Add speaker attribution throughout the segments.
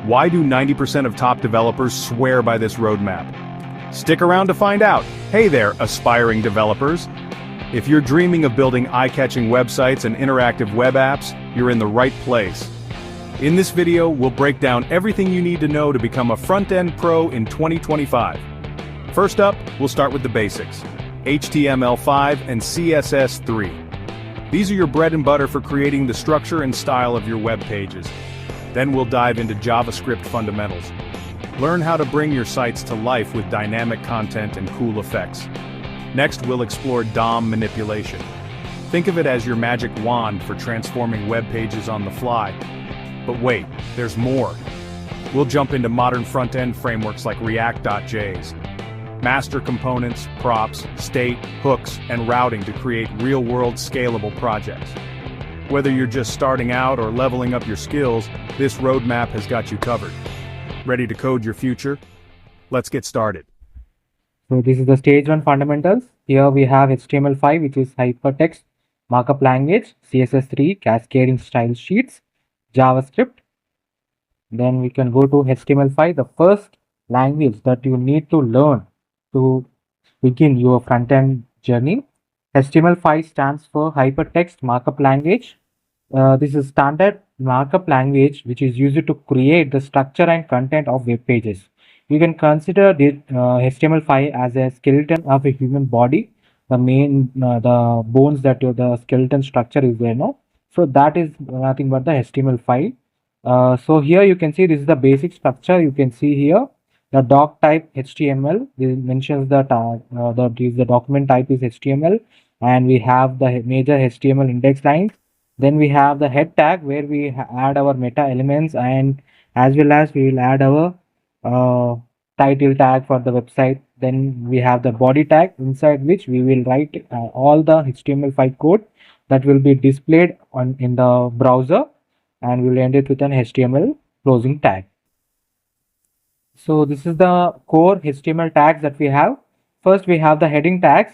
Speaker 1: Why do 90% of top developers swear by this roadmap? Stick around to find out. Hey there, aspiring developers. If you're dreaming of building eye-catching websites and interactive web apps, you're in the right place. In this video, we'll break down everything you need to know to become a front-end pro in 2025. First up, we'll start with the basics: HTML5 and CSS3. These are your bread and butter for creating the structure and style of your web pages. Then we'll dive into JavaScript fundamentals. Learn how to bring your sites to life with dynamic content and cool effects. Next, we'll explore DOM manipulation. Think of it as your magic wand for transforming web pages on the fly. But wait, there's more. We'll jump into modern front-end frameworks like React.js, master components, props, state, hooks, and routing to create real-world scalable projects. Whether you're just starting out or leveling up your skills, this roadmap has got you covered. Ready to code your future? Let's get started.
Speaker 2: So this is the stage 1 fundamentals. Here we have HTML5, which is hypertext markup language, CSS3, cascading style sheets, JavaScript. Then we can go to HTML5, the first language that you need to learn to begin your front-end journey. HTML5 stands for hypertext markup language. This is standard markup language which is used to create the structure and content of web pages. You can consider the HTML5 as a skeleton of a human body. The main the bones that the skeleton structure is there now. So that is nothing but the HTML5. So here you can see this is the basic structure. You can see here the doc type HTML. This mentions that the document type is HTML, and we have the major HTML index lines. Then we have the head tag where we add our meta elements, and as well as we will add our title tag for the website. Then we have the body tag, inside which we will write all the HTML5 code that will be displayed in the browser, and we will end it with an HTML closing tag. So this is the core HTML tags that we have. First we have the heading tags.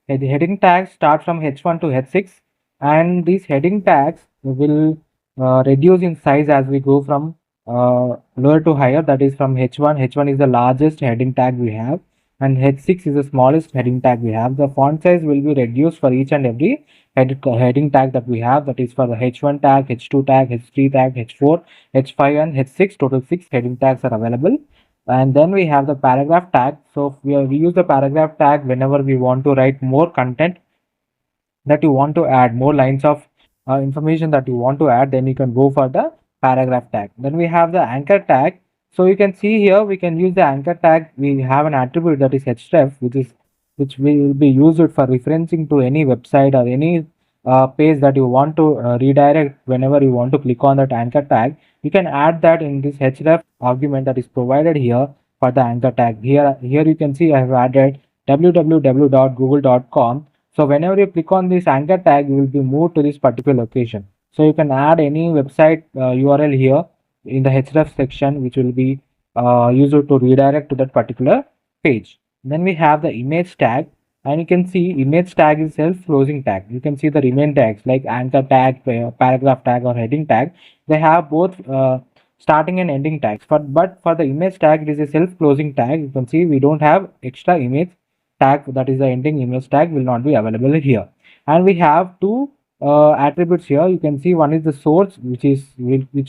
Speaker 2: The heading tags start from h1 to h6, and these heading tags will reduce in size as we go from lower to higher. That is from h1 is the largest heading tag we have, and h6 is the smallest heading tag we have. The font size will be reduced for each and every heading tag that we have. That is for the h1 tag, h2 tag, h3 tag, h4, h5 and h6. Total 6 heading tags are available. And then we have the paragraph tag. So we use the paragraph tag whenever we want to write more content that you want to add, more lines of information that you want to add, then you can go for the paragraph tag. Then we have the anchor tag. So you can see here we can use the anchor tag. We have an attribute that is href, which will be used for referencing to any website or any page that you want to redirect. Whenever you want to click on that anchor tag, you can add that in this href argument that is provided here for the anchor tag. Here you can see I have added www.google.com. So whenever you click on this anchor tag, you will be moved to this particular location. So you can add any website URL here in the href section, which will be used to redirect to that particular page. Then we have the image tag, and you can see image tag is self-closing tag. You can see the remain tags like anchor tag, paragraph tag or heading tag. They have both starting and ending tags. But for the image tag, it is a self-closing tag. You can see we don't have extra image tag, that is the ending image tag will not be available here. And we have two attributes here. You can see one is the source, which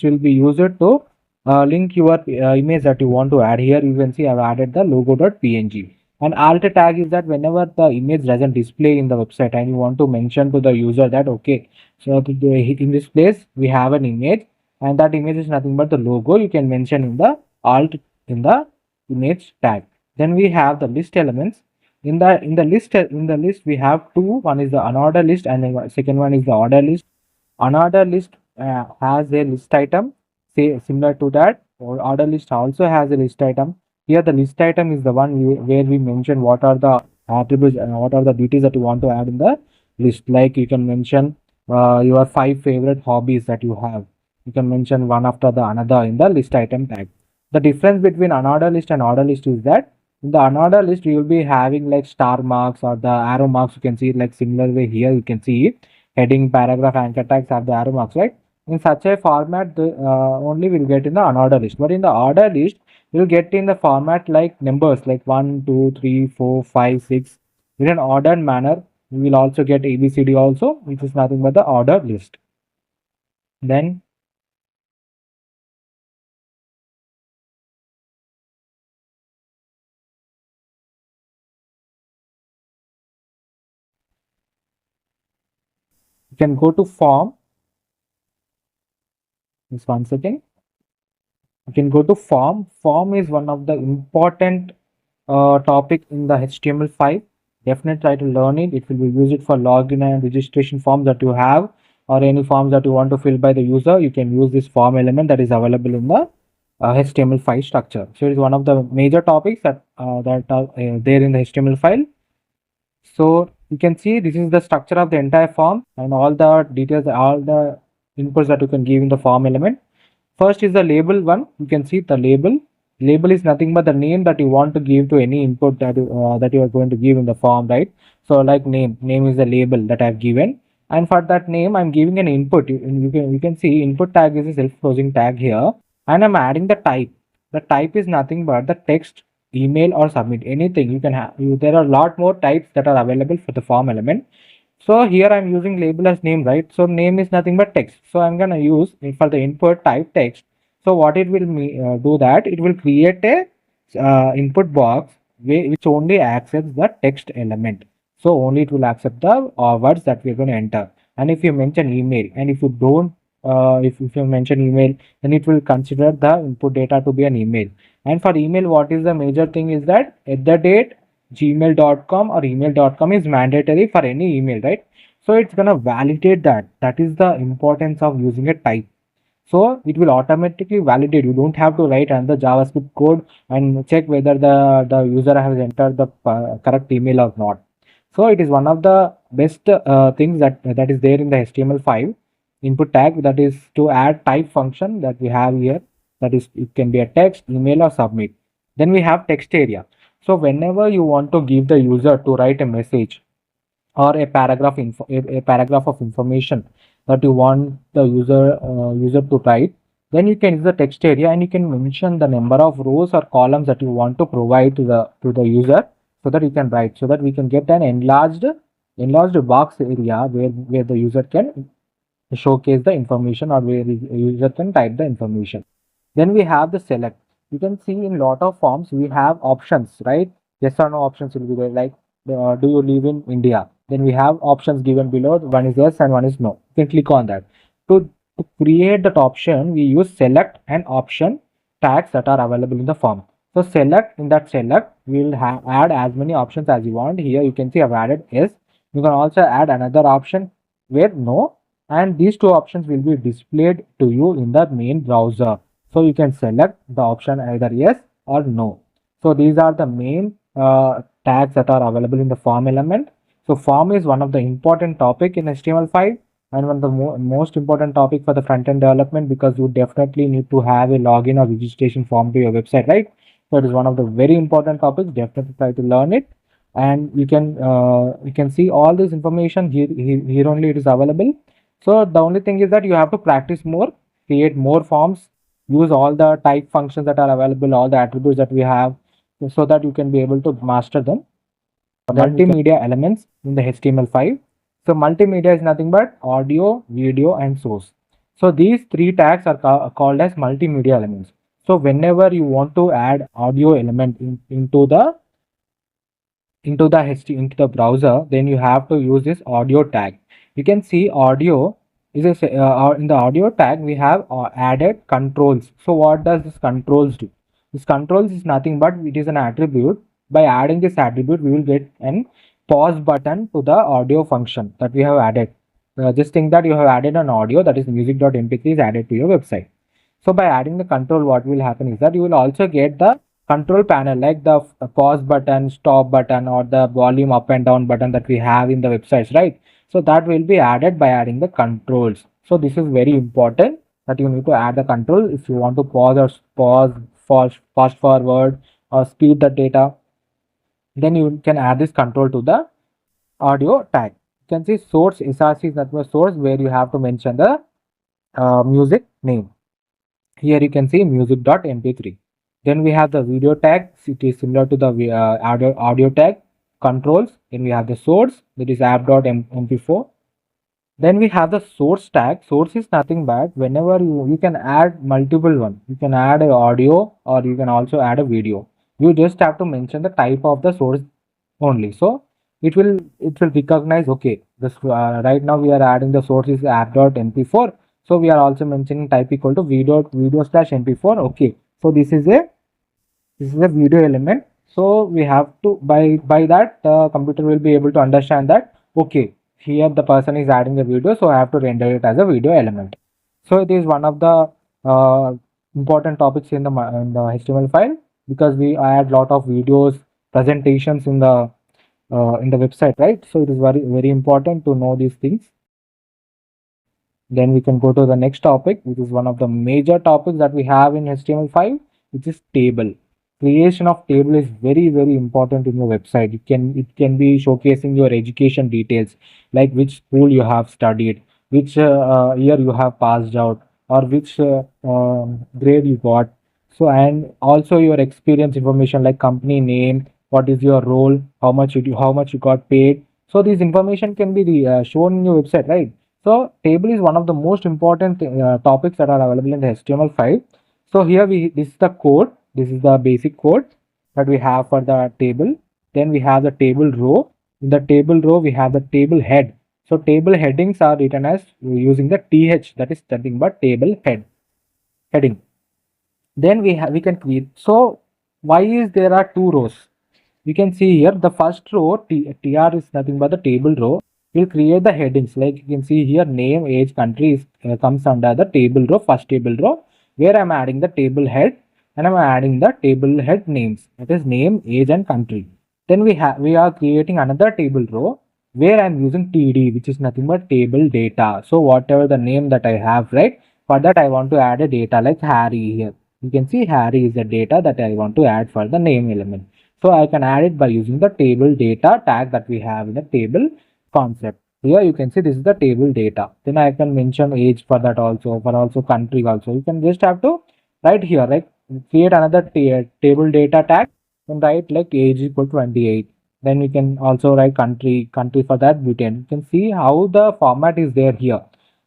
Speaker 2: will be used to link your image that you want to add. Here you can see I have added the logo.png. And alt tag is that whenever the image doesn't display in the website and you want to mention to the user that okay, so in this place we have an image, and that image is nothing but the logo, you can mention in the alt in the image tag. Then we have the list elements. In the list we have two. One is the unordered list, and the second one is the ordered list. Unordered list has a list item similar to that. Ordered list also has a list item. Here the list item is the one where we mention what are the attributes and what are the details that you want to add in the list. Like you can mention your 5 favorite hobbies that you have. You can mention one after the another in the list item tag. The difference between unordered list and ordered list is that in the unordered list you will be having like star marks or the arrow marks. You can see it like similar way. Here you can see it, heading, paragraph, anchor tags have the arrow marks, right? In such a format, only we'll get in the unordered list. But in the order list, we'll get in the format like numbers like 1, 2, 3, 4, 5, 6. In an ordered manner, we will also get ABCD also, which is nothing but the ordered list. Then you can go to form. Just one second. You can go to form. Form is one of the important topic in the HTML5. Definitely try to learn it. It will be used for login and registration forms that you have, or any forms that you want to fill by the user. You can use this form element that is available in the HTML5 structure. So it is one of the major topics that are there in the HTML file. So you can see this is the structure of the entire form and all the details, all the inputs that you can give in the form element. First is the label one. You can see the label. Label is nothing but the name that you want to give to any input that you are going to give in the form, right? So like name. Name is the label that I have given, and for that name I'm giving an input. You can see input tag is a self-closing tag here, and I'm adding the type. The type is nothing but the text, email, or submit. Anything you can have. There are a lot more types that are available for the form element. So here I'm using label as name, right? So name is nothing but text. So I'm gonna use for the input type text. So what it will do that it will create a input box which only accepts the text element. So only it will accept the words that we're going to enter. And if you mention email, and if you don't, if you mention email, then it will consider the input data to be an email. And for email, what is the major thing is that at the date gmail.com or email.com is mandatory for any email, right? So it's gonna validate that. That is the importance of using a type. So it will automatically validate. You don't have to write another JavaScript code and check whether the user has entered the correct email or not. So it is one of the best things that is there in the HTML5 input tag, that is to add type function that we have here. That is, it can be a text, email, or submit. Then we have text area. So whenever you want to give the user to write a message or a paragraph of information that you want the user to write, then you can use the text area and you can mention the number of rows or columns that you want to provide to the user, so that you can write, so that we can get an enlarged box area where the user can showcase the information, or where the user can type the information. Then we have the select. You can see in lot of forms we have options, right? Yes or no options will be there, like do you live in India? Then we have options given below. One is yes and one is no. You can click on that. To create that option, we use select and option tags that are available in the form. So select, in that select, we will add as many options as you want. Here you can see I've added yes. You can also add another option where no, and these two options will be displayed to you in the main browser. So you can select the option either yes or no. So these are the main tags that are available in the form element. So form is one of the important topic in HTML5, and one of the most important topic for the front-end development, because you definitely need to have a login or registration form to your website, right? So it is one of the very important topics. Definitely try to learn it, and you can see all this information here only it is available. So the only thing is that you have to practice more, create more forms, use all the type functions that are available, all the attributes that we have, so that you can be able to master them. Multimedia elements in the HTML5. So multimedia is nothing but audio, video, and source. So these three tags are called as multimedia elements. So whenever you want to add audio element into the into the browser, then you have to use this audio tag. You can see audio is in the audio tag we have added controls. So what does this controls do? This controls is nothing but it is an attribute. By adding this attribute, we will get an pause button to the audio function that we have added. Just think that you have added an audio, that is music.mp3 is added to your website. So by adding the control, what will happen is that you will also get the control panel, like the pause button, stop button, or the volume up and down button that we have in the websites, right? So that will be added by adding the controls. So this is very important, that you need to add the control if you want to fast forward, or speed the data. Then you can add this control to the audio tag. You can see source, SRC is nothing but source, where you have to mention the music name. Here you can see music.mp3. Then we have the video tag. It is similar to the audio tag controls. Then we have the source, that is app.mp4. Then we have the source tag. Source is nothing but whenever you can add multiple one. You can add a audio or you can also add a video. You just have to mention the type of the source only. So it will recognize, okay, this right now we are adding the source is app.mp4. So we are also mentioning type equal to video/mp4. Okay. So this is a video element. So we have to by that the computer will be able to understand that, okay, here the person is adding a video, so I have to render it as a video element. So it is one of the important topics in the HTML file, because we add lot of videos, presentations in the website, right? So it is very important to know these things. Then we can go to the next topic, which is one of the major topics that we have in HTML5, which is table. Creation of table is very important in your website. It can be showcasing your education details, like which school you have studied, which year you have passed out, or which grade you got. So, and also your experience information like company name, what is your role, how much you got paid. So this information can be shown in your website, right? So table is one of the most important topics that are available in the HTML5. So here this is the code. This is the basic code that we have for the table. Then we have the table row. In the table row, we have the table head. So table headings are written as using the th, that is nothing but table heading. Then we can create. So why is there are two rows? You can see here the first row tr is nothing but the table row. We'll create the headings, like you can see here name, age, country comes under the table row, first table row, where I'm adding the table head and I'm adding the table head names, that is name, age and country. Then we are creating another table row where I'm using td, which is nothing but table data. So whatever the name that I have, right, for that I want to add a data like Harry here. You can see Harry is the data that I want to add for the name element. So I can add it by using the table data tag that we have in the table concept. Here you can see this is the table data. Then I can mention age for that also, for also country also. You can just have to write here, right? Create another table data tag and write like age equal 28. Then we can also write country for that Britain. You can see how the format is there here.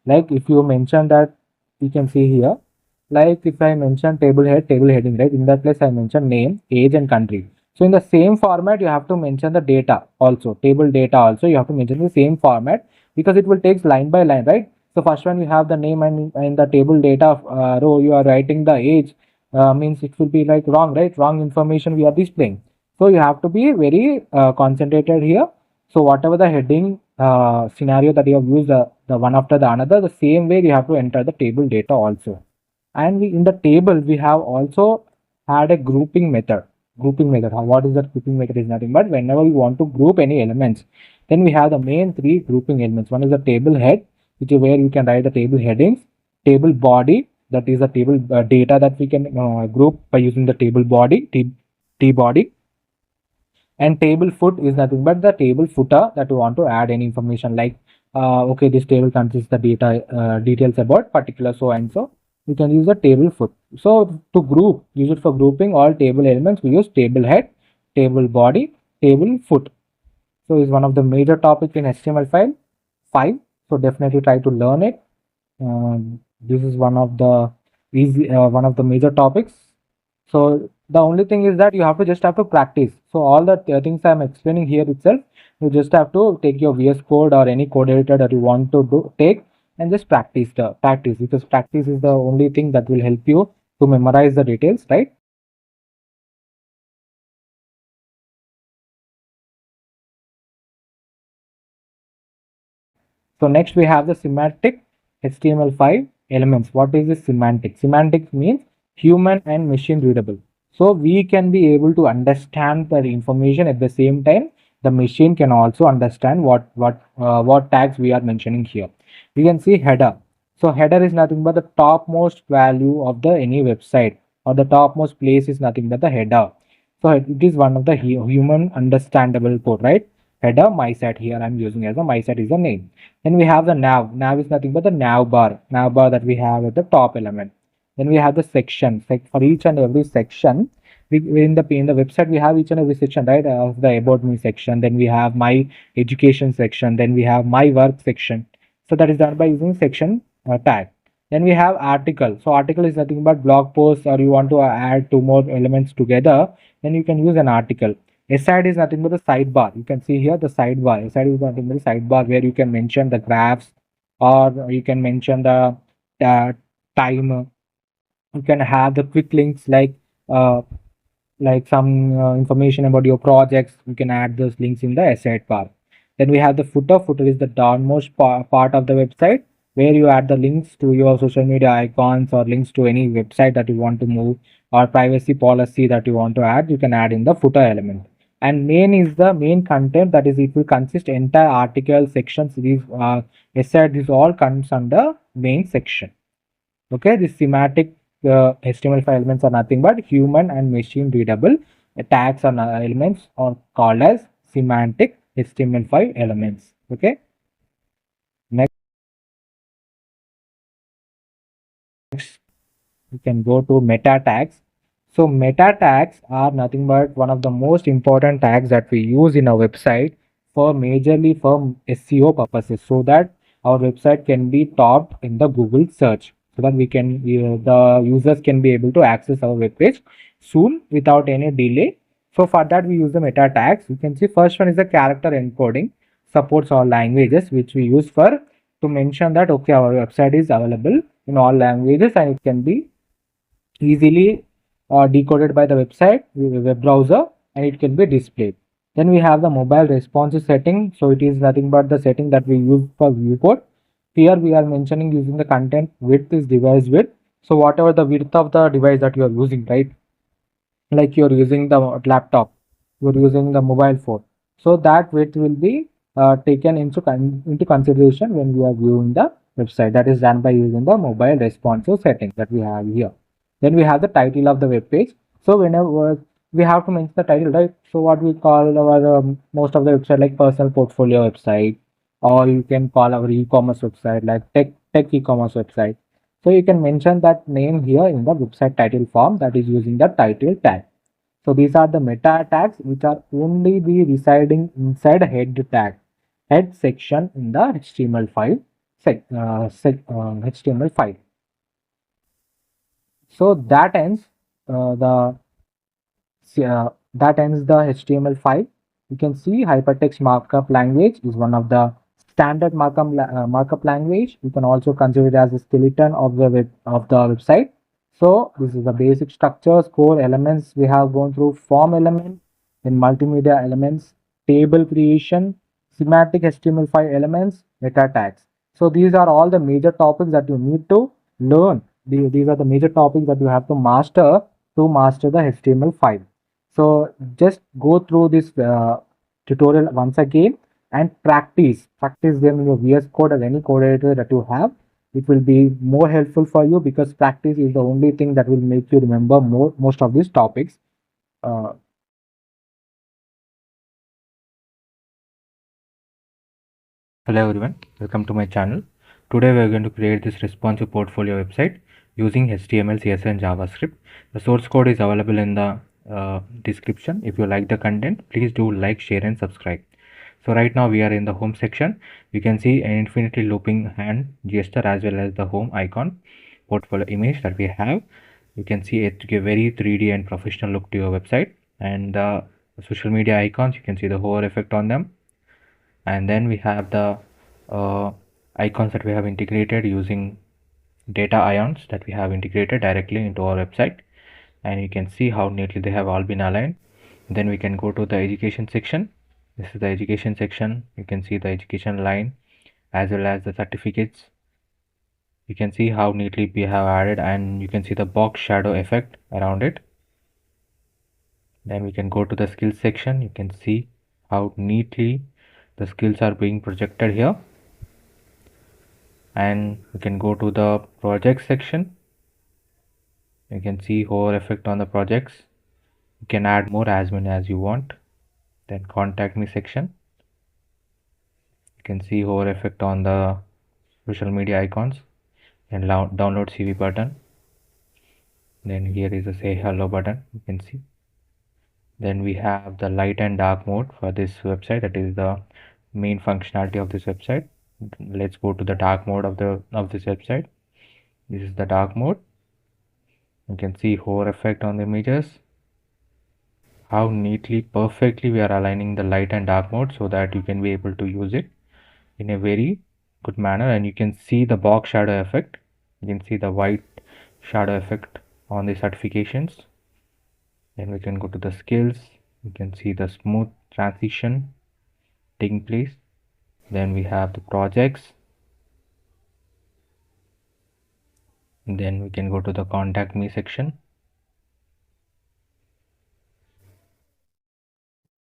Speaker 2: Like if you mention that, you can see here, like if I mention table head, table heading, right? In that place I mention name, age and country. So in the same format, you have to mention the data also, table data also. You have to mention the same format, because it will take line by line, right? So first one you have the name, and in the table data row you are writing the age, means it will be like wrong, right? Wrong information we are displaying. So you have to be very concentrated here. So whatever the heading scenario that you have used, the one after the another, the same way you have to enter the table data also. And in the table we have also had a grouping method. What is that grouping method? Is nothing but whenever we want to group any elements, then we have the main three grouping elements. One is the table head, which is where you can write the table headings. Table body, that is the table data that we can group by using the table body, t body. And table foot is nothing but the table footer that we want to add any information, like okay, this table consists the data details about particular so and so. We can use the table foot. So to use it for grouping all table elements, we use table head, table body, table foot. So is one of the major topics in HTML5. So definitely try to learn it. This is one of the major topics. So the only thing is that you have to just have to practice. So all the things I'm explaining here itself, you just have to take your VS Code or any code editor that you want to take, and just practice, because practice is the only thing that will help you to memorize the details, right? So next we have the semantic HTML5 elements. What is this semantic? Semantic means human and machine readable. So we can be able to understand the information, at the same time the machine can also understand what tags we are mentioning here. We can see header. So header is nothing but the topmost value of the any website, or the topmost place is nothing but the header. So it is one of the human understandable code, right? header, my site. Here I'm using as a my site is a name. Then we have the nav is nothing but the nav bar that we have at the top element. Then we have the section, like for each and every section, in the website we have each and every section, right? Of the about me section, then we have my education section, then we have my work section. So that is done by using section tag. Then we have article. So article is nothing but blog post, or you want to add two more elements together, then you can use an article. Aside is nothing but the sidebar. You can see here the sidebar. Aside is nothing but the sidebar where you can mention the graphs, or you can mention the uh, time. You can have the quick links uh, like some information about your projects. You can add those links in the asset bar. Then we have the footer. Footer is the downmost part of the website where you add the links to your social media icons, or links to any website that you want to move, or privacy policy that you want to add. You can add in the footer element. And main is the main content, that is it will consist entire article sections. These asset, this all comes under main section. Okay, the semantic HTML5 elements are nothing but human and machine readable tags or elements, are called as semantic HTML5 elements. Okay, next we can go to meta tags. So meta tags are nothing but one of the most important tags that we use in our website for majorly for SEO purposes, so that our website can be topped in the Google search, so that the users can be able to access our web page soon without any delay. So for that we use the meta tags. You can see first one is the character encoding, supports all languages, which we use for to mention that okay, our website is available in all languages and it can be easily decoded by the website web browser, and it can be displayed. Then we have the mobile responsive setting. So it is nothing but the setting that we use for viewport. Here we are mentioning using the content width is device width. So whatever the width of the device that you are using, right? Like you're using the laptop, you're using the mobile phone, so that width will be taken into consideration when we are viewing the website. That is done by using the mobile responsive setting that we have here. Then we have the title of the web page. So whenever we have to mention the title, right? So what we call our most of the website like personal portfolio website, or you can call our e-commerce website like tech e-commerce website. So you can mention that name here in the website title form, that is using the title tag. So these are the meta tags which are only be residing inside head tag, head section in the HTML file, HTML file. So that ends the HTML5. You can see hypertext markup language is one of the standard markup language. You can also consider it as a skeleton of the website. So this is the basic structures, core elements we have gone through: form element, then multimedia elements, table creation, semantic HTML5 elements, meta tags. So these are all the major topics that you need to learn. These are the major topics that you have to master the HTML5. So just go through this tutorial once again and practice them in your VS Code or any code editor that you have. It will be more helpful for you, because practice is the only thing that will make you remember most of these topics. Uh, Hello everyone, welcome to my channel. Today we are going to create this responsive portfolio website using HTML, CSS and JavaScript. The source code is available in the description. If you like the content, please do like, share and subscribe. So right now we are in the home section. You can see an infinity looping hand gesture as well as the home icon portfolio image that we have. You can see it give very 3D and professional look to your website, and the social media icons, you can see the hover effect on them. And then we have the icons that we have integrated using data ions that we have integrated directly into our website, and you can see how neatly they have all been aligned. Then we can go to the education section. This is the education section. You can see the education line as well as the certificates. You can see how neatly we have added, and you can see the box shadow effect around it. Then we can go to the skills section. You can see how neatly the skills are being projected here. And we can go to the project section. You can see hover effect on the projects. You can add more as many as you want. Then contact me section. can see hover effect on the social media icons and download CV button. Then here is a say hello button, you can see. Then we have the light and dark mode for this website. That is the main functionality of this website. Let's go to the dark mode of this website. This is the dark mode. You can see hover effect on the images, how neatly, perfectly we are aligning the light and dark mode so that you can be able to use it in a very good manner. And you can see the box shadow effect. You can see the white shadow effect on the certifications. Then we can go to the skills. You can see the smooth transition taking place. Then we have the projects. And then we can go to the contact me section.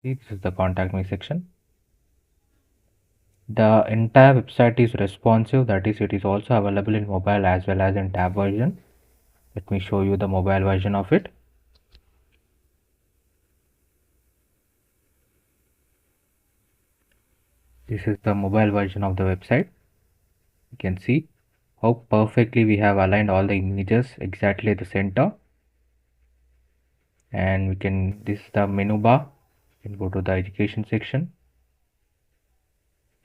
Speaker 2: See, this is the contact me section. The entire website is responsive, that is, it is also available in mobile as well as in tab version. Let me show you the mobile version of it. This is the mobile version of the website. You can see how perfectly we have aligned all the images exactly at the center. And we can, this is the menu bar. You can go to the education section.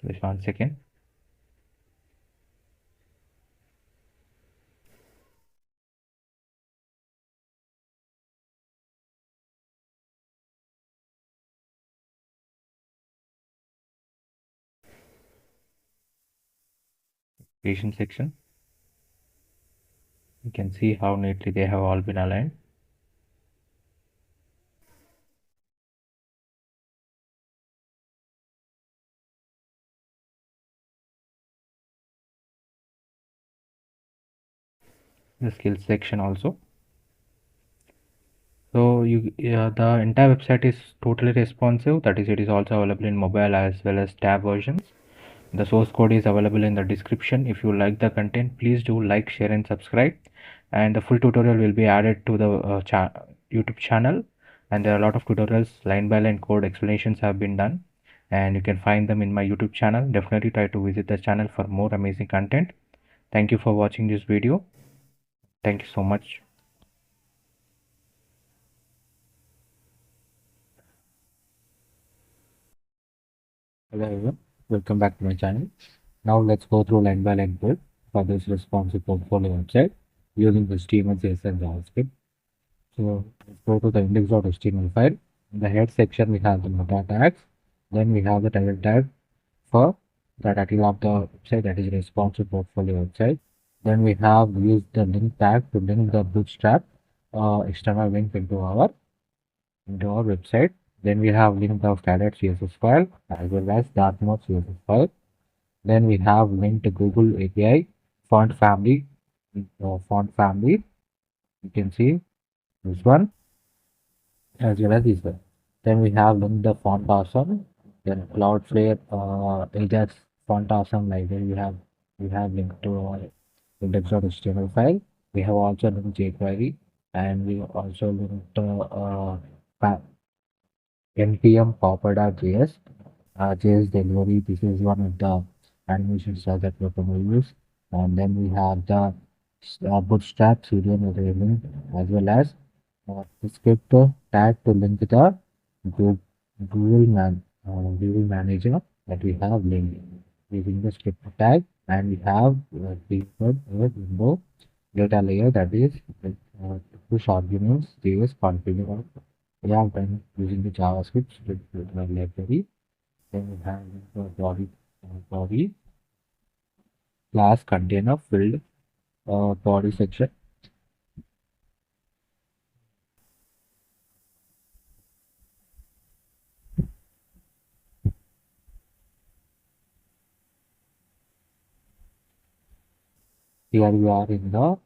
Speaker 2: Just 1 second. Education section. You can see how neatly they have all been aligned. The skills section also. So the entire website is totally responsive, that is, it is also available in mobile as well as tab versions. The source code is available in the description. If you like the content, please do like, share and subscribe. And the full tutorial will be added to the YouTube channel. And there are a lot of tutorials, line by line code explanations have been done. And you can find them in my YouTube channel. Definitely try to visit the channel for more amazing content. Thank you for watching this video. Thank you so much. Hello everyone, welcome back to my channel. Now let's go through line by line code for this responsive portfolio website using HTML, CSS and JavaScript. So let's go to the index.html file. In the head section we have the meta tags. Then we have the title tag for the title of the website, that is responsive portfolio website. Then we have used the link tag to link the bootstrap external link into our website. Then we have linked the standard CSS file as well as dark mode CSS file. Then we have linked to Google API font family. You can see this one as well as this one. Then we have linked the font awesome. Then Cloudflare Ajax font awesome library we have linked to our index.html file. We have also linked jQuery and we also linked npm popper.js JS delivery. This is one of the animation styles that we're going to use. And then we have the bootstrap serial enabling as well as the script tag to link to the Goo- Google Manager that we have linked using the script tag. And we have the window data layer, that is push arguments JS configure. We have done using the JavaScript script library. Then we have the body class container filled body section. Here we are in the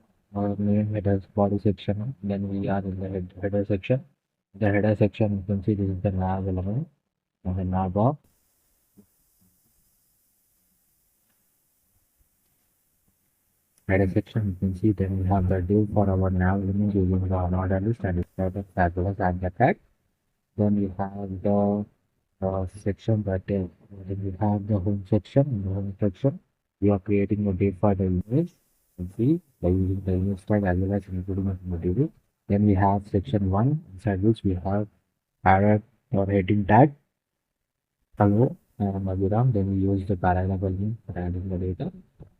Speaker 2: main headers body section. Then we are in the header section. The header section, you can see this is the nav element and the nav bar. Header section, you can see then we have the div for our nav element using the node list and its products as well as add the tag. Then we have the section that Then we have the home section. In the home section, we are creating a div for the image. You see, by using the image tag as well as including the material. Then we have section 1, inside which we have added our heading tag. Hello, I am Abhiram. Then we use the paragraph link for adding the data.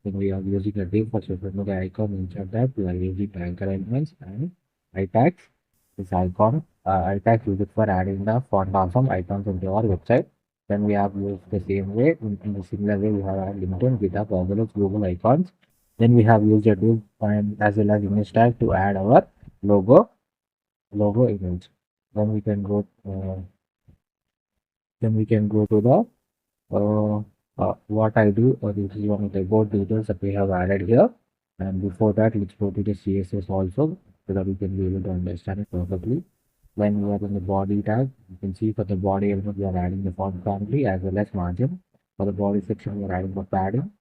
Speaker 2: Then we are using a div for social media icon. Inside that, we are using the anchor elements and itags. This icon, itags used for adding the font awesome icons into our website. Then we have used the same way. In a similar way, we have added LinkedIn, GitHub, as well as Google icons. Then we have used a div and as well as image tag to add our logo image. Then we can go. Then we can go to the what I do, this is one of the board details that we have added here. And before that, let's go to the CSS also so that we can be able to understand it perfectly. When we are in the body tag, you can see for the body element, we are adding the font family as well as margin. For the body section, we are adding the padding.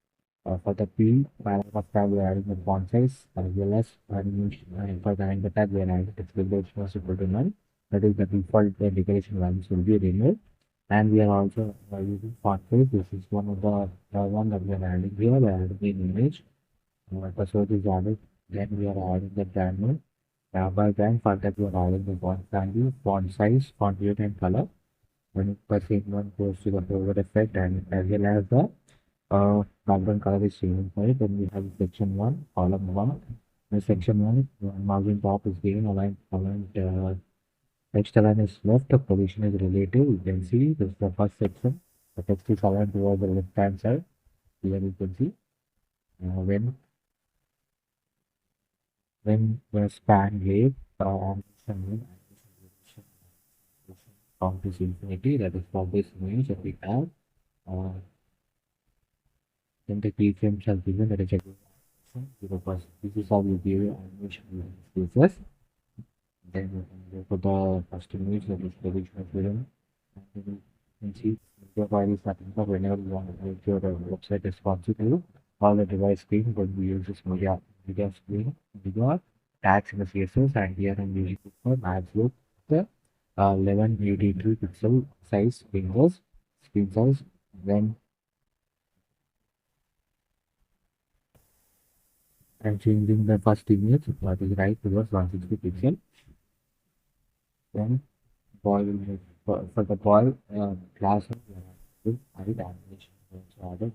Speaker 2: For the P paragraph tag, we are adding the font size as well as for the anchor tag, we are adding the display was equal to none. That is the default decoration values will be removed. And we are also using font size. This is one of the one that we are adding here. We are adding an image. The search is added. Then we are adding the brand name. By brand for that, we are adding the font value, font size, font weight, and color. When the same one goes to the forward effect and as well as the background color is changing for it. Then we have section 1, column 1. In section 1, margin top is given, aligned text align is left, the position is relative. You can see this is the first section. The text is aligned towards the left hand side. Here you can see when the span length count is infinity, that is for this image that we have. Then the keyframes are given, that is a because this is how we give animation spaces. Then we can go for the first image, that is position of film. And you can see media file is nothing but whenever you want to make your website responsive, all the device screen when we use this media screen, media tags in the CSS, and here I'm using it for max look the 1183 pixel size screen size. Then I'm changing the first image, that is right towards 160 pixel. Then boil for the boil class with added animation. So added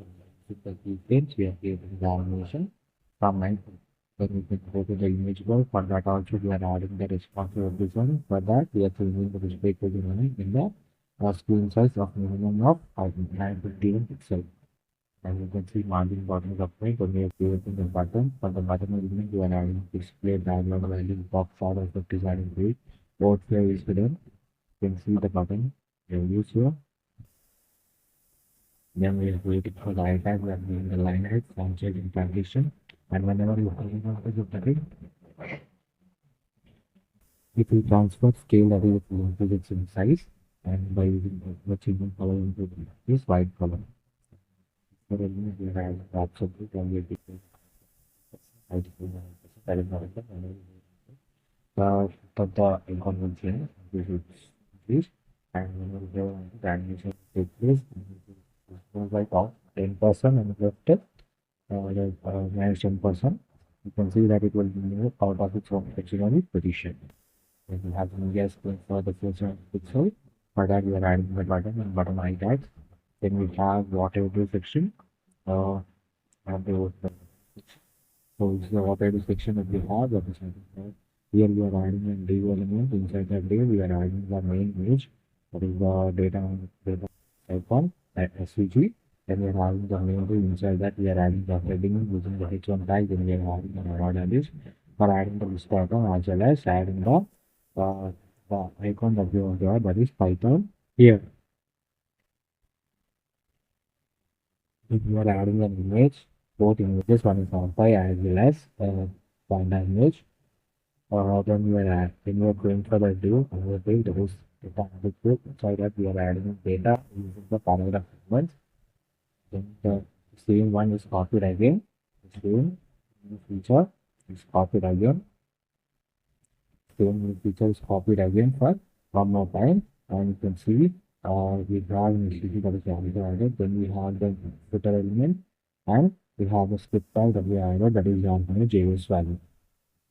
Speaker 2: with the keyframes, we are creating the animation from 9. Then we can go to the image board. For that also we are adding the responsive of this one. For that we are changing the display position in the screen size of minimum of 951 pixel. And you can see margin button is applied when we are creating the button. For the button element, we are adding display background value box order for designing grid. Both here is hidden. You can see the button we have used here. Then we are waiting for the iTag, we are doing the line height, font size, and transition. And whenever you click on the button, it will transfer scale that is into its in size. And by using the changing color into this white color. So then we have absolutely converted that is not but the icon will change. We should this and when we go the animation take place, by top 10% and left it minus 10%. You can see that it will move out of its own original position. Then we have the media screen for the future pixel. For that we are adding the button and button eye tags. Then we have water section. And the so this is the water section that we have that is here we are adding a div element. Inside that div we are adding the main image, that is the data icon at SVG. Then we are having the main div. Inside that we are adding the heading using the H1 tag. Then we are adding the reward values for adding the list icon as well as adding the icon that we want to add, that is Python here. If you are adding an image, both images, one is on file as well as panda image. Then you are going for the div, another div, that is data analytics. Inside that we are adding data using the paragraph elements. Then the same one is copied again. The same new feature is copied again. Same new feature is copied again for one more time, and you can see We have an HTTP that is already added. Then we have the footer element, and we have a script file that we added that is on the JS value.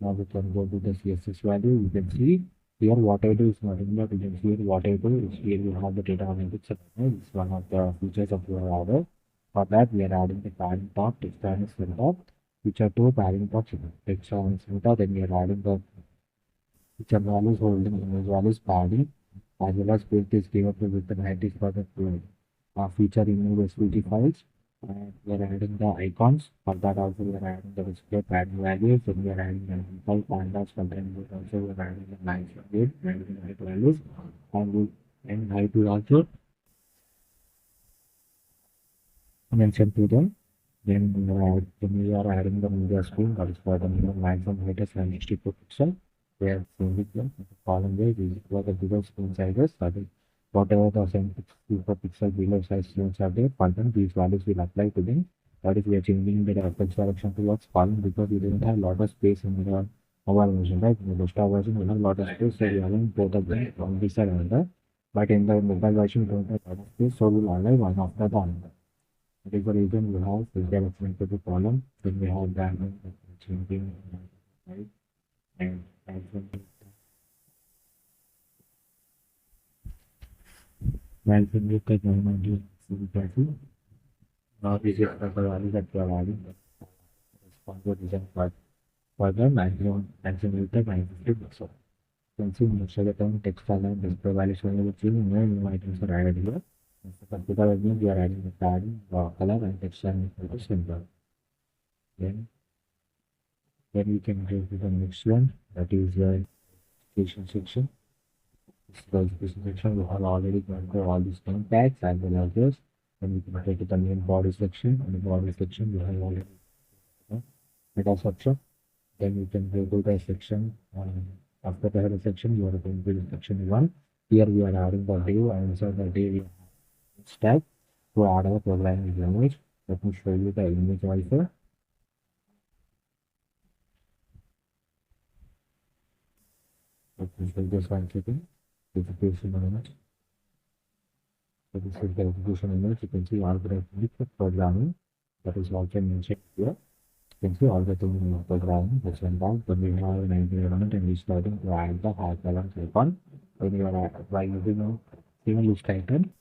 Speaker 2: Now we can go to the CSS value. You can see here whatever is not in that. You can see whatever is here. We have the data analytics. It's one of the features of your order. For that, we are adding the parent top, text and center, which are two parent tops, text and center. Then we are adding the which are values holding image values padding as well as build is given to with the 90s for the feature image SVG files. And we are adding the icons. For that also we are adding the display padding values, and we are adding the default pandas for them. Also we are adding the nice weight and the height values, and we and height will also mention to them. Then we are adding the media screen that is for the maximum height is 64 pixel. We are changing them in the column way. This is for the bigger screen sizes. That is whatever the 74 pixel below size screens are there. For them, these values will apply to them. That is, we are changing the reference direction towards column because we didn't have a lot of space in the mobile version, right? In the desktop version, we have a lot of space, so we having both of them on this side and the. But in the mobile version, we don't have a lot of space, so we'll align one after the other. That is the reason we have this development to the column. Then we have diamond changing right and when we look at diamond now this is the value that we are adding sponsor design part for the maximum with the 950 pixel. Consume most of the time text file and display values only which will no new items are added here. Because we are adding the padding, color and text and symbol. Then we can go to the next one, that is the education section. This is the education section. We have already gone through all these name tags as well as this. Then we can go to the main body section. In the body section, we have already meta section. Then we can go to the section. After the header section, you are going to the section 1. Here we are adding the div, and inside the div we have tag to add our programming language. Let me show you the image also. Let me show this one second. Execution image. So this is the execution image. You can see algorithm programming that is also mentioned here. You can see algorithm programming this one down. Then we have an environment and we starting to add the hyperlink icon. When you are by using a single list item.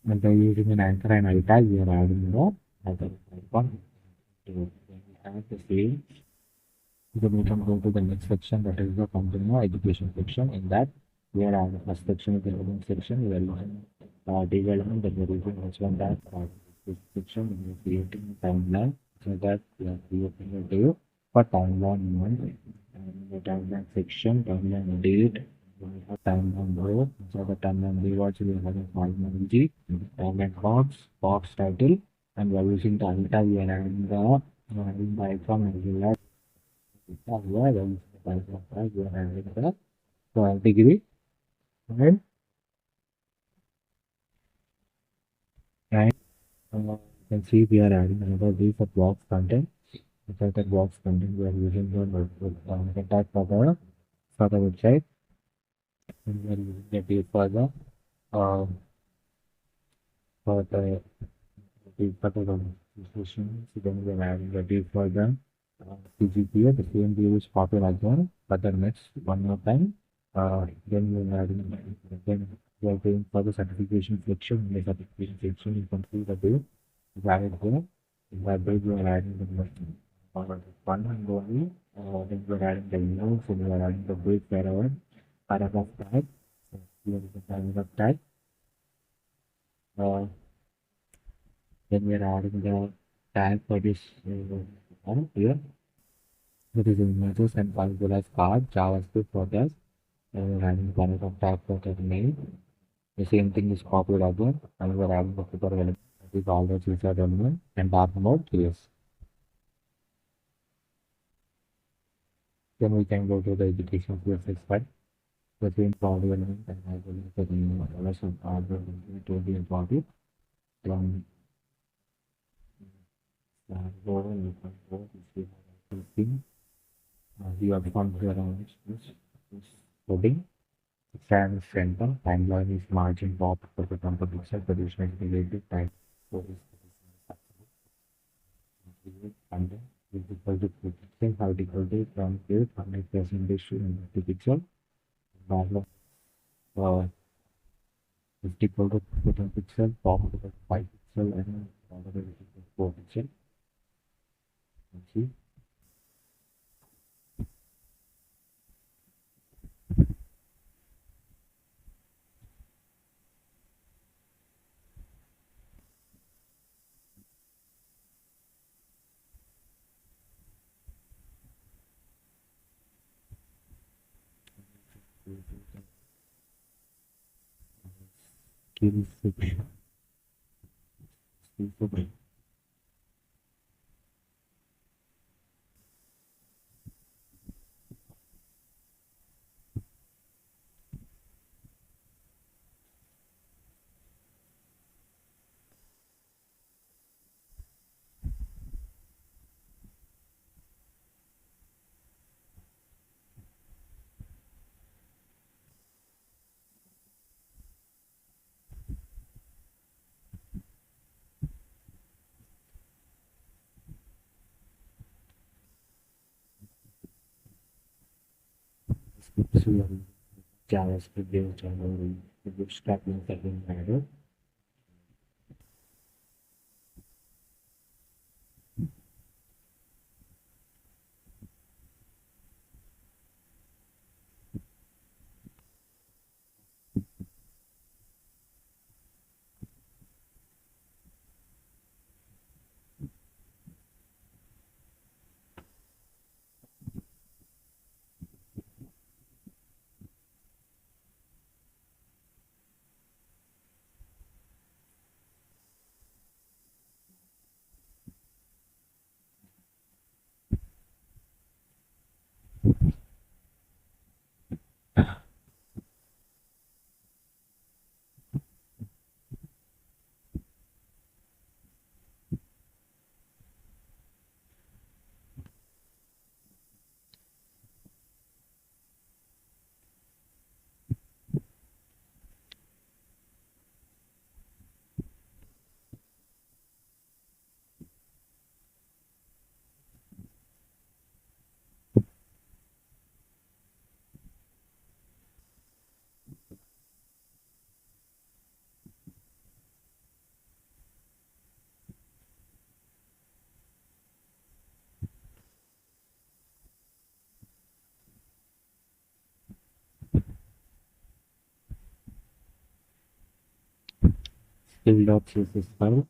Speaker 2: And by using an anchor and alt tag, we are adding the icon. We have the same. Then we can go to the next section, that is the continuing education section. In that, we are adding the first section is the element section. We are using div element, then we are using h1 tag for this section. We are creating a timeline. So that we are creating a div for timeline 1. And the timeline section, timeline date. We have timeline row. So the timeline rewards we are having timeline G, timeline box title, and we are using the alt tag. We are adding the icon as well as we are having the 12 degree and you can see we are adding another div for box content. Inside the box content, we are using the tag for the website, and we are using the div for the for the div for the registration. So then we are adding the div for the CGPA. The same div is copied again, but the next one more time. Then we are adding then we are going for the certification section. In the certification section, you can see the div valid here. In that div, we are adding the one and only. Then we are adding the email, so we are adding the brief paragraph tag. So here is the paragraph tag. Then we are adding the tag for this here. That is images and as well as card, JavaScript for this. And we are adding the paragraph tag for the name. The same thing is copied again, and we are adding the footer element. That is all the featured element and dark mode, yes. Then we can go to the education CSS file. The same body element and as well as the rest of the to be body. Then go and you can go to see how you have found here on this coding. Fan center, timeline is margin top for the composition, position related time. So is under is equal to prediction, how equal to from here, 100% in the pixel. Normal is equal to pixel, top to the 5 pixel, and bottom to the 4 pixel. See, skills, skills, JavaScript based on the bootstrap method matter. Skill.css file.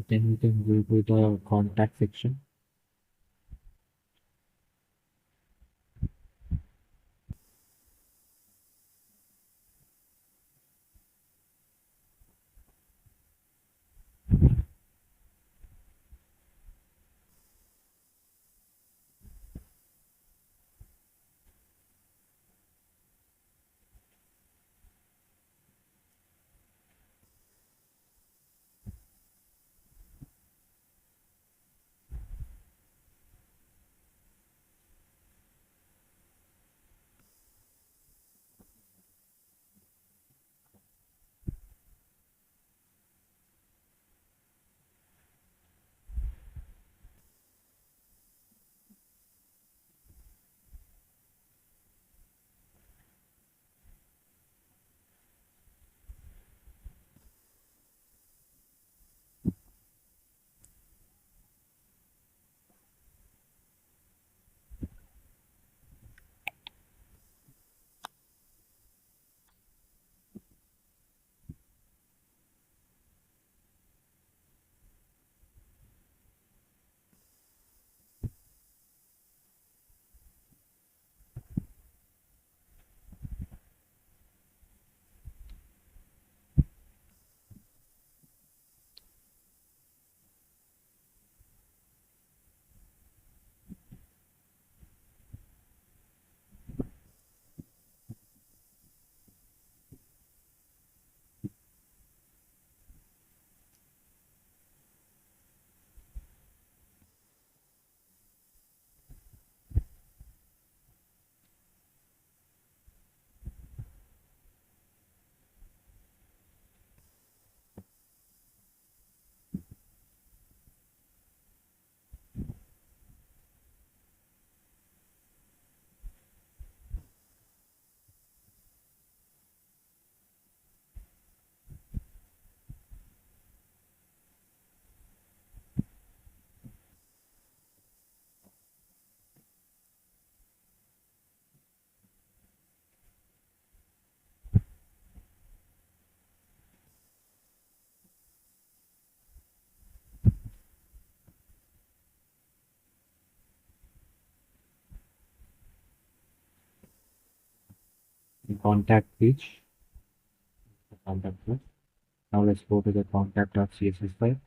Speaker 2: Then we can go to the contact section. The contact page. The contact page. Now let's go to the contact.css file.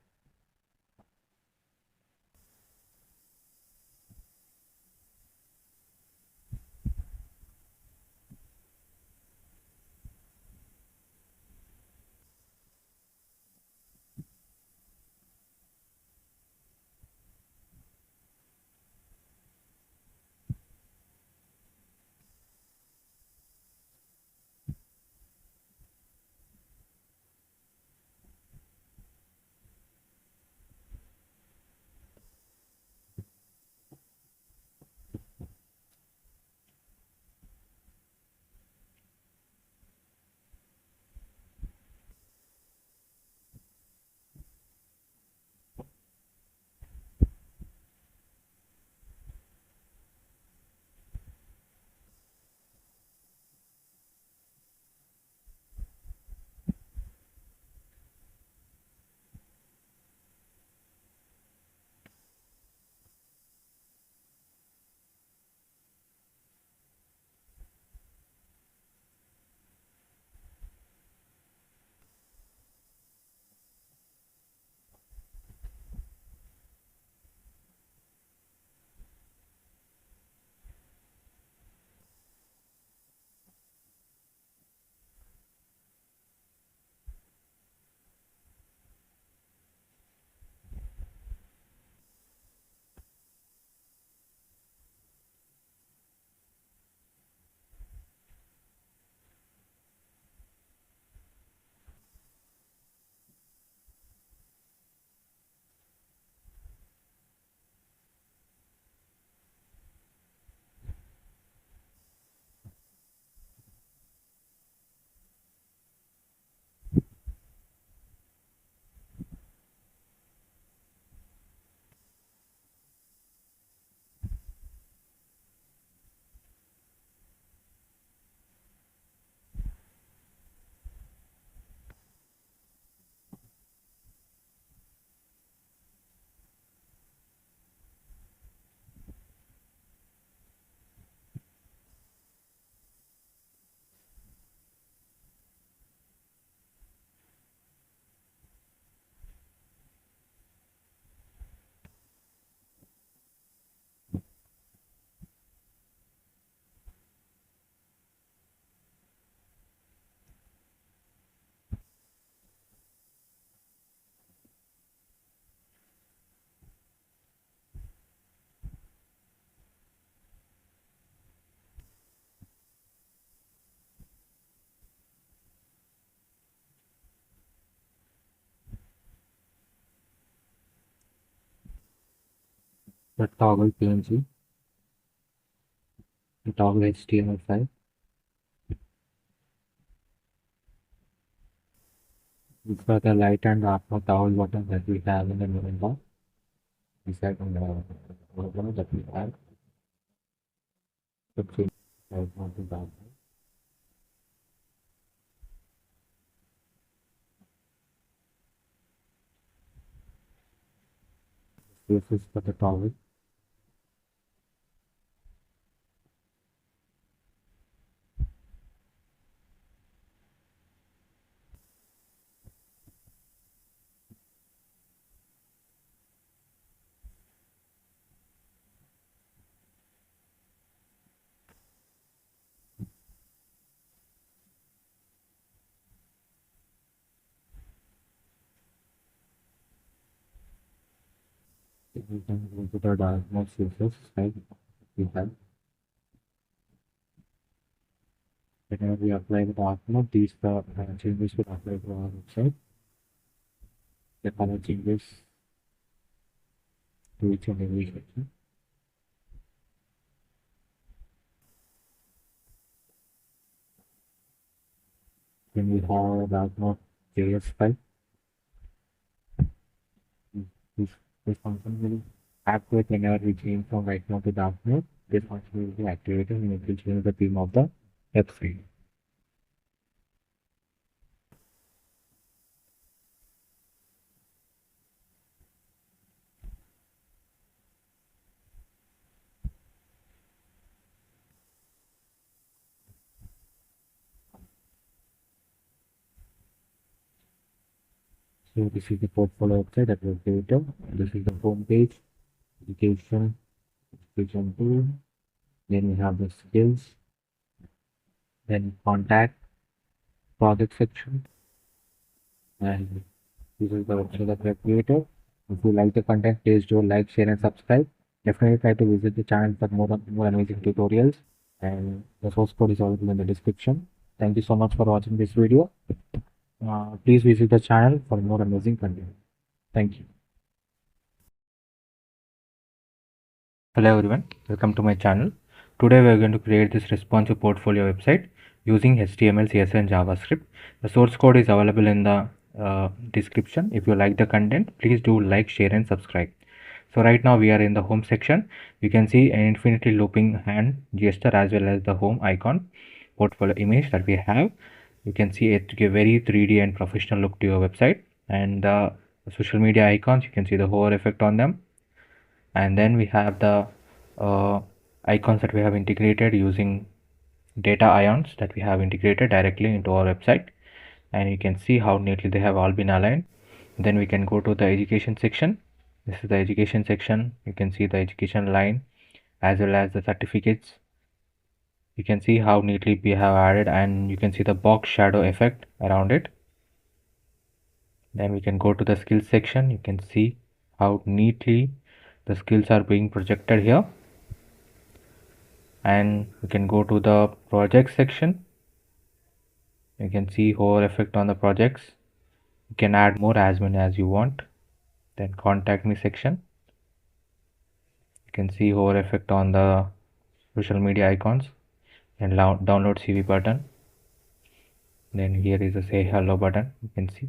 Speaker 2: the toggle PNG, the toggle HTML file. These are the light and dark mode toggle buttons that we have in the menu bar. Beside on the logo that we have to change light mode to dark mode. This is for the toggle. We can go to the dark mode CSS like we have. Whenever we apply the dark mode, these changes will apply to our website. The color changes to each and every section. Then we have dark mode JS file. This function will activate whenever we change from white mode to dark mode. This function will be activated and it will change the theme of the website. So this is the portfolio website that we have created. This is the home page, education, education tool. Then we have the skills, then contact, project section, and this is the website that we have created. If you like the content, please do like, share, and subscribe. Definitely try to visit the channel for more amazing tutorials. And the source code is available in the description. Thank you so much for watching this video. Please visit the channel for more amazing content. Thank you. Hello everyone, welcome to my channel. Today we are going to create this responsive portfolio website using HTML, CSS and JavaScript. The source code is available in the description. If you like the content, please do like, share and subscribe. So right now we are in the home section. You can see an infinitely looping hand gesture as well as the home icon portfolio image that we have. You can see it to give very 3D and professional look to your website, and the social media icons, you can see the hover effect on them. And then we have the icons that we have integrated using data ions that we have integrated directly into our website, and you can see how neatly they have all been aligned. Then we can go to the education section. This is the education section. You can see the education line as well as the certificates. You can see how neatly we have added, and you can see the box shadow effect around it. Then we can go to the skills section. You can see how neatly the skills are being projected here. And we can go to the project section. You can see hover effect on the projects. You can add more as many as you want. Then contact me section. You can see hover effect on the social media icons and download CV button. Then here is a say hello button, you can see.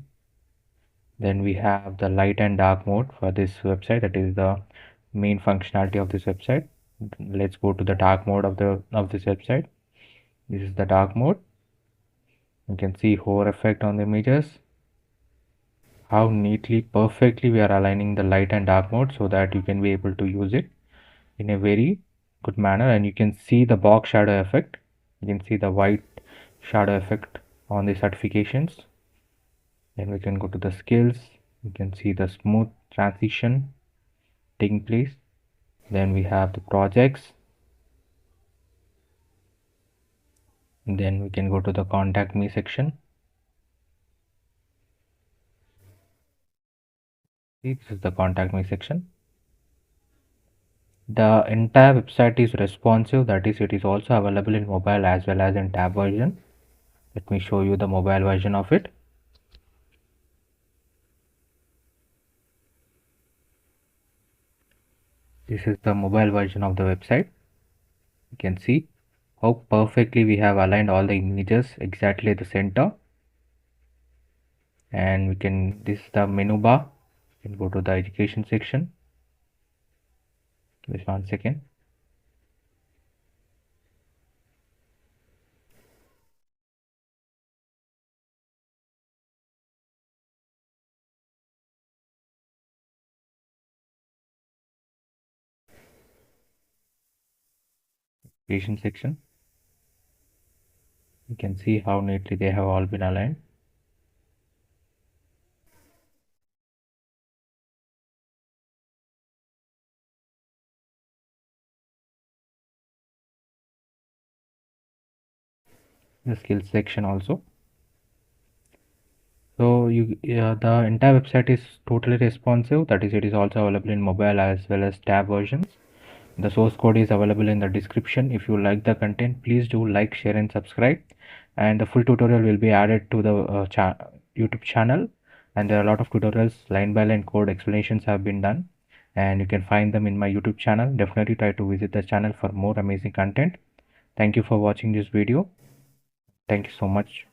Speaker 2: Then we have the light and dark mode for this website. That is the main functionality of this website. Let's go to the dark mode of this website. This is the dark mode. You can see hover effect on the images, how neatly perfectly we are aligning the light and dark mode so that you can be able to use it in a very good manner. And you can see the box shadow effect. You can see the white shadow effect on the certifications. Then we can go to the skills. You can see the smooth transition taking place. Then we have the projects. And then we can go to the contact me section. This is the contact me section. The entire website is responsive, that is, it is also available in mobile as well as in tab version. Let me show you the mobile version of it. This is the mobile version of the website. You can see how perfectly we have aligned all the images exactly at the center. And this is the menu bar. You can go to the education section. Just 1 second. Education section. You can see how neatly they have all been aligned. The skills section also. So the entire website is totally responsive. That is, it is also available in mobile as well as tab versions. The source code is available in the description. If you like the content, please do like, share, and subscribe. And the full tutorial will be added to the YouTube channel. And there are a lot of tutorials, line by line code explanations have been done. And you can find them in my YouTube channel. Definitely try to visit the channel for more amazing content. Thank you for watching this video. Thank you so much.